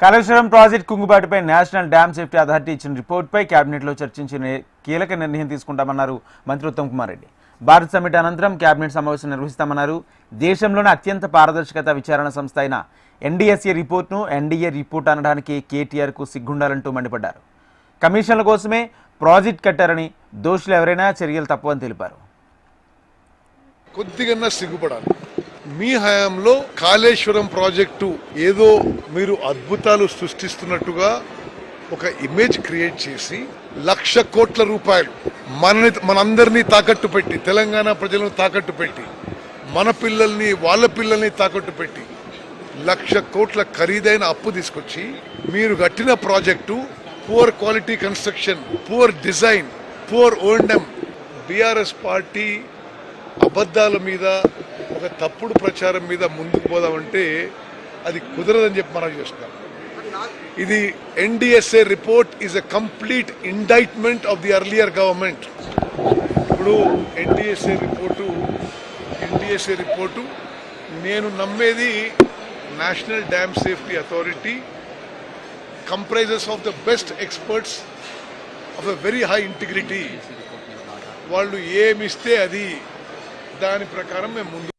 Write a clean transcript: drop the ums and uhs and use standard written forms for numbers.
Kaleshwaram project కుంగుబాటుపై national dam safety authority ఇచ్చిన రిపోర్టుపై కేబినెట్లో చర్చించి కీలక నిర్ణయం తీసుకుంటామన్నారు మంత్రి ఉత్తమ్ కుమార్ రెడ్డి. భారత్ సమ్మిట్ అనంతరం కేబినెట్ సమావేశం నిర్వహిస్తామన్నారు. దేశంలోనే అత్యంత పారదర్శకత విచారణ సంస్థ అయిన ఎన్డీఎస్ఏ రిపోర్టును ఎన్డీఏ రిపోర్ట్ అనడానికి కేటీఆర్కు సిగ్గుండాలంటూ మండిపడ్డారు. కమిషన్ల కోసమే ప్రాజెక్ట్ కట్టారని, దోషులు ఎవరైనా చర్యలు తప్పవని తెలిపారు. కొద్దిగా సిగ్గుపడాలి. మీ హయాంలో కాళేశ్వరం ప్రాజెక్టు ఏదో మీరు అద్భుతాలు సృష్టిస్తున్నట్టుగా ఒక ఇమేజ్ క్రియేట్ చేసి 1,00,000 కోట్ల రూపాయలు మనందరినీ తాకట్టు పెట్టి, తెలంగాణ ప్రజలను తాకట్టు పెట్టి, మన పిల్లల్ని వాళ్ళ పిల్లల్ని తాకట్టు పెట్టి 1,00,000 కోట్ల ఖరీదైన అప్పు తీసుకొచ్చి మీరు కట్టిన project poor quality construction, poor design, poor O and M. BRS party అబద్ధాల మీద, ఒక తప్పుడు ప్రచారం మీద ముందుకు పోదామంటే అది కుదరదని చెప్పి మనం చేస్తున్నాం. ఇది NDSA report is a complete indictment of the earlier government. ఇప్పుడు ఎన్డీఎస్ఏ రిపోర్టు నేను నమ్మేది national dam safety authority comprises of the best experts of a very high integrity. వాళ్ళు ఏమిస్తే అది దాని ప్రకారం మేము ముందు